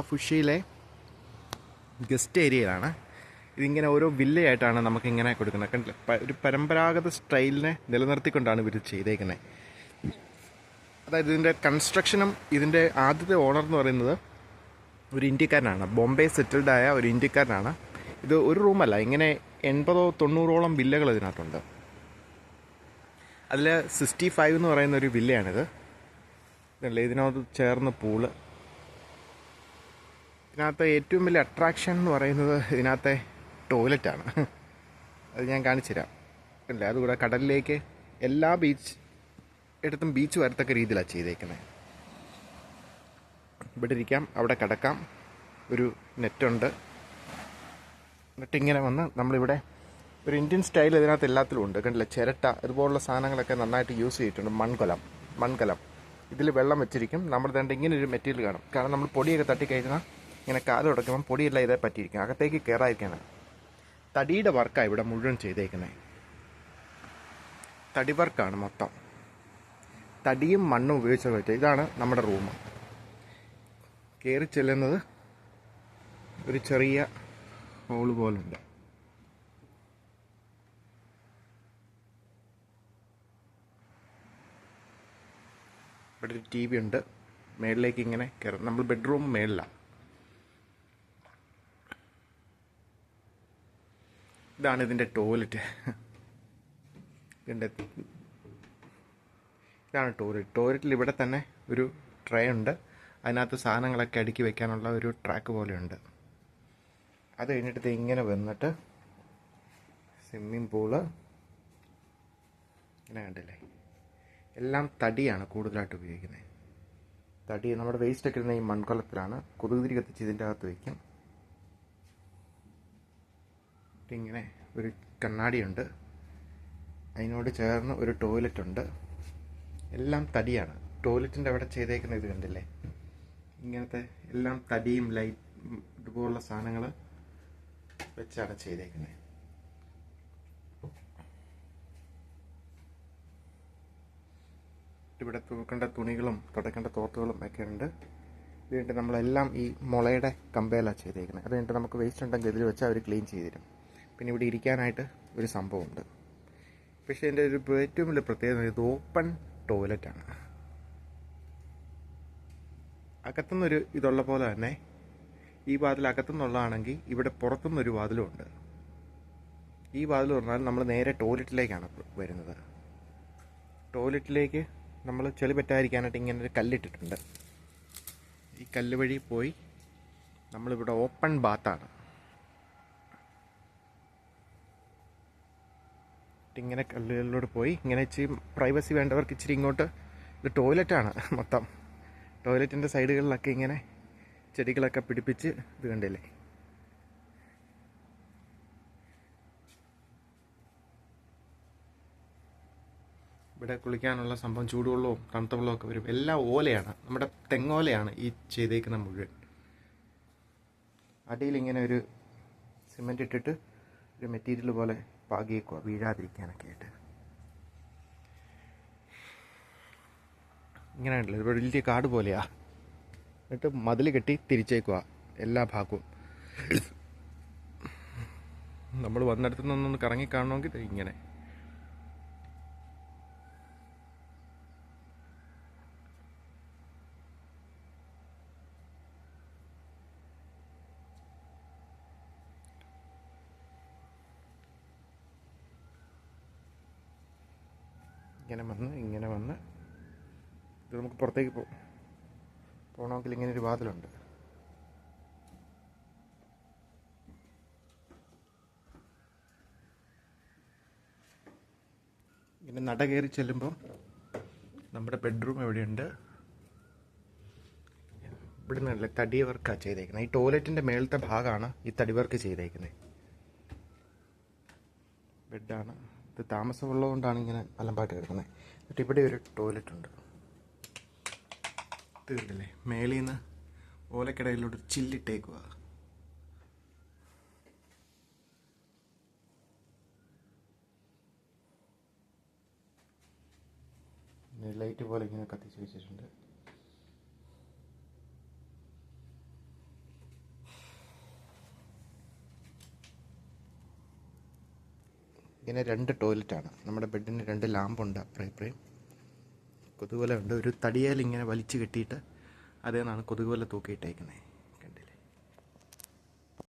ഫുഷിയിലെ guest ഏരിയയിലാണ്. ഇതിങ്ങനെ ഓരോ വില്ലയായിട്ടാണ് നമുക്കിങ്ങനെ കൊടുക്കുന്നത്. കണ്ടില്ല, ഒരു പരമ്പരാഗത സ്റ്റൈലിനെ നിലനിർത്തിക്കൊണ്ടാണ് ഇവർ ചെയ്തേക്കുന്നത്. അതായത് ഇതിൻ്റെ കൺസ്ട്രക്ഷനും ഇതിൻ്റെ ആദ്യത്തെ ഓണർ എന്ന് പറയുന്നത് ഒരു ഇന്ത്യക്കാരനാണ്, ബോംബെ സെറ്റിൽഡായ ഒരു ഇന്ത്യക്കാരനാണ്. ഇത് ഒരു റൂമല്ല, ഇങ്ങനെ 80-90ഓളം വില്ലകൾ ഇതിനകത്തുണ്ട്. അതിൽ 65 എന്ന് പറയുന്ന ഒരു വില്ലയാണിത്. ഇതിനകത്ത് ചേർന്ന് പൂള്. ഇതിനകത്ത് ഏറ്റവും വലിയ അട്രാക്ഷൻ എന്ന് പറയുന്നത് ഇതിനകത്തെ ടോയ്ലറ്റാണ്. അത് ഞാൻ കാണിച്ചു തരാം. അല്ലേ, അതുകൂടെ കടലിലേക്ക് എല്ലാ എടുത്തും ബീച്ച് വരത്തക്ക രീതിയിലാണ് ചെയ്തേക്കുന്നത്. ഇവിടെ ഇരിക്കാം, അവിടെ കിടക്കാം, ഒരു നെറ്റുണ്ട്. എന്നിട്ടിങ്ങനെ വന്ന് നമ്മളിവിടെ ഒരു ഇന്ത്യൻ സ്റ്റൈൽ ഇതിനകത്ത് എല്ലാത്തിലും ഉണ്ട്. കണ്ടില്ല, ചിരട്ട ഇതുപോലുള്ള സാധനങ്ങളൊക്കെ നന്നായിട്ട് യൂസ് ചെയ്തിട്ടുണ്ട്. മൺകലം ഇതിൽ വെള്ളം വെച്ചിരിക്കും. നമ്മൾ തന്നെ ഇങ്ങനെ ഒരു മെറ്റീരിയൽ കാണും. കാരണം നമ്മൾ പൊടിയൊക്കെ തട്ടിക്കഴിഞ്ഞാൽ ഇങ്ങനെ കാല് തുടയ്ക്കുമ്പം പൊടിയെല്ലാം ഇതേ പറ്റിയിരിക്കും, അകത്തേക്ക് കയറാതിരിക്കാനാണ്. തടിയുടെ വർക്കാണ് ഇവിടെ മുഴുവൻ ചെയ്തേക്കുന്നത്. തടി വർക്കാണ് മൊത്തം, തടിയും മണ്ണും ഉപയോഗിച്ച് വെച്ചത്. ഇതാണ് നമ്മുടെ റൂം. കയറി ചെല്ലുന്നത് ഒരു ചെറിയ ഹോള് പോലുണ്ട്. ഇവിടെ ഒരു TV ഉണ്ട്. മേളിലേക്ക് ഇങ്ങനെ കയറും. നമ്മൾ ബെഡ്റൂം മേളിലാണ്. ഇതാണ് ഇതിൻ്റെ ടോയ്ലറ്റ്. ഇതാണ് ടോയ്ലറ്റിൽ ഇവിടെ തന്നെ ഒരു ട്രേ ഉണ്ട്. അതിനകത്ത് സാധനങ്ങളൊക്കെ അടുക്കി വെക്കാനുള്ള ഒരു ട്രാക്ക് പോലെയുണ്ട്. അത് കഴിഞ്ഞിട്ട് ഇങ്ങനെ വന്നിട്ട് സ്വിമ്മിങ് പൂള് ഇങ്ങനെ കണ്ടില്ലേ. എല്ലാം തടിയാണ് കൂടുതലായിട്ട് ഉപയോഗിക്കുന്നത്. തടി നമ്മുടെ വേസ്റ്റൊക്കെ ഇടുന്ന ഈ മൺകുളത്തിലാണ്. കൊതുകുതിരി കത്തിച്ച് ഇതിൻ്റെ അകത്ത് വയ്ക്കും. ഇങ്ങനെ ഒരു കണ്ണാടിയുണ്ട്, അതിനോട് ചേർന്ന് ഒരു ടോയ്ലറ്റ് ഉണ്ട്. എല്ലാം തടിയാണ്. ടോയ്ലറ്റിൻ്റെ അവിടെ ചെയ്തേക്കുന്ന ഇത് കണ്ടില്ലേ, ഇങ്ങനത്തെ എല്ലാം തടിയും ലൈറ്റ് ഇതുപോലുള്ള സാധനങ്ങൾ വെച്ചാണ് ചെയ്തേക്കുന്നത്. ഇവിടെ തൂക്കേണ്ട തുണികളും തുടക്കേണ്ട തോർത്തുകളും ഒക്കെ ഉണ്ട്. ഇത് കഴിഞ്ഞിട്ട് നമ്മളെല്ലാം ഈ മുളയുടെ കമ്പയിലാണ് ചെയ്തേക്കുന്നത്. അത് കഴിഞ്ഞിട്ട് നമുക്ക് വേസ്റ്റ് ഉണ്ടെങ്കിൽ ഇതിൽ വെച്ചാൽ അവർ ക്ലീൻ ചെയ്ത് തരും. പിന്നെ ഇവിടെ ഇരിക്കാനായിട്ട് ഒരു സംഭവമുണ്ട്. പക്ഷേ എൻ്റെ ഒരു ഏറ്റവും വലിയ പ്രത്യേകത ഇത് ഓപ്പൺ ടോയ്ലറ്റാണ്. അകത്തുനിന്നൊരു ഇതുള്ള പോലെ തന്നെ ഈ വാതിൽ അകത്തുനിന്നുള്ളതാണെങ്കിൽ ഇവിടെ പുറത്തുനിന്നൊരു വാതിലും ഉണ്ട്. ഈ വാതിൽ പറഞ്ഞാൽ നമ്മൾ നേരെ ടോയ്ലറ്റിലേക്കാണ് വരുന്നത്. ടോയ്ലറ്റിലേക്ക് നമ്മൾ ചെളി പറ്റാതിരിക്കാനായിട്ട് ഇങ്ങനെ ഒരു കല്ലിട്ടിട്ടുണ്ട്. ഈ കല്ല് വഴി പോയി നമ്മളിവിടെ ഓപ്പൺ ബാത്താണ്. ഇങ്ങനെ കല്ലുകളിലൂടെ പോയി ഇങ്ങനെ ഇച്ചിരി പ്രൈവസി വേണ്ടവർക്ക് ഇച്ചിരി ഇങ്ങോട്ട്. ഇത് ടോയ്ലറ്റാണ് മൊത്തം. ടോയ്ലറ്റിൻ്റെ സൈഡുകളിലൊക്കെ ഇങ്ങനെ ചെടികളൊക്കെ പിടിപ്പിച്ച് ഇത് കണ്ടില്ലേ. ഇവിടെ കുളിക്കാനുള്ള സംഭവം ചൂടുവെള്ളവും തണുത്ത വെള്ളവും ഒക്കെ വരും. എല്ലാം ഓലയാണ്, നമ്മുടെ തെങ്ങോലയാണ് ഈ ചെയ്തേക്കുന്ന മുഴുവൻ. അടിയിൽ ഇങ്ങനെ ഒരു സിമെൻ്റ് ഇട്ടിട്ട് ഒരു മെറ്റീരിയൽ പോലെ പാകിയേക്കുക, വീഴാതിരിക്കാനൊക്കെ ആയിട്ട്. ഇങ്ങനെയാണല്ലോ, ഒരു വലിയ കാട് പോലെയാ. എന്നിട്ട് മതിൽ കെട്ടി തിരിച്ചേക്കുക എല്ലാ ഭാഗവും. നമ്മൾ വന്നിടത്തു നിന്നൊന്ന് കറങ്ങി കാണണമെങ്കിൽ ഇങ്ങനെ. ഇങ്ങനെ വന്ന് ഇത് നമുക്ക് പുറത്തേക്ക് പോകണമെങ്കിൽ ഇങ്ങനെ ഒരു വാതിലുണ്ട്. ഇങ്ങനെ നട കയറി ചെല്ലുമ്പോൾ നമ്മുടെ ബെഡ്റൂം എവിടെയുണ്ട്. ഇവിടെ നിന്നല്ലേ തടി വർക്കാണ് ചെയ്തേക്കുന്നത്. ഈ ടോയ്ലറ്റിൻ്റെ മേളത്തെ ഭാഗമാണ് ഈ തടി വർക്ക് ചെയ്തേക്കുന്നത്. ബെഡാണ് ഇത്. താമസമുള്ളതുകൊണ്ടാണ് ഇങ്ങനെ അലമ്പായിട്ട് കിടക്കുന്നത്. എന്നിട്ട് ഇവിടെ ഒരു ടോയ്ലറ്റ് ഉണ്ട്. തീർന്നില്ലേ, മേളിൽ നിന്ന് ഓലക്കിടയിലോട്ട് ചില്ലിട്ടേക്കുക. ലൈറ്റ് പോലെ ഇങ്ങനെ കത്തിച്ച് വെച്ചിട്ടുണ്ട്. ഇങ്ങനെ 2 ടോയ്ലറ്റാണ്. നമ്മുടെ ബെഡിന് 2 ലാമ്പുണ്ട് അപ്പുറം ഇപ്പുറയും. കൊതുകുവല ഉണ്ട്. ഒരു തടിയേൽ ഇങ്ങനെ വലിച്ചു കെട്ടിയിട്ട് അതേ നിന്നാണ് കൊതുകുവല തൂക്കിയിട്ടേക്കുന്നത്.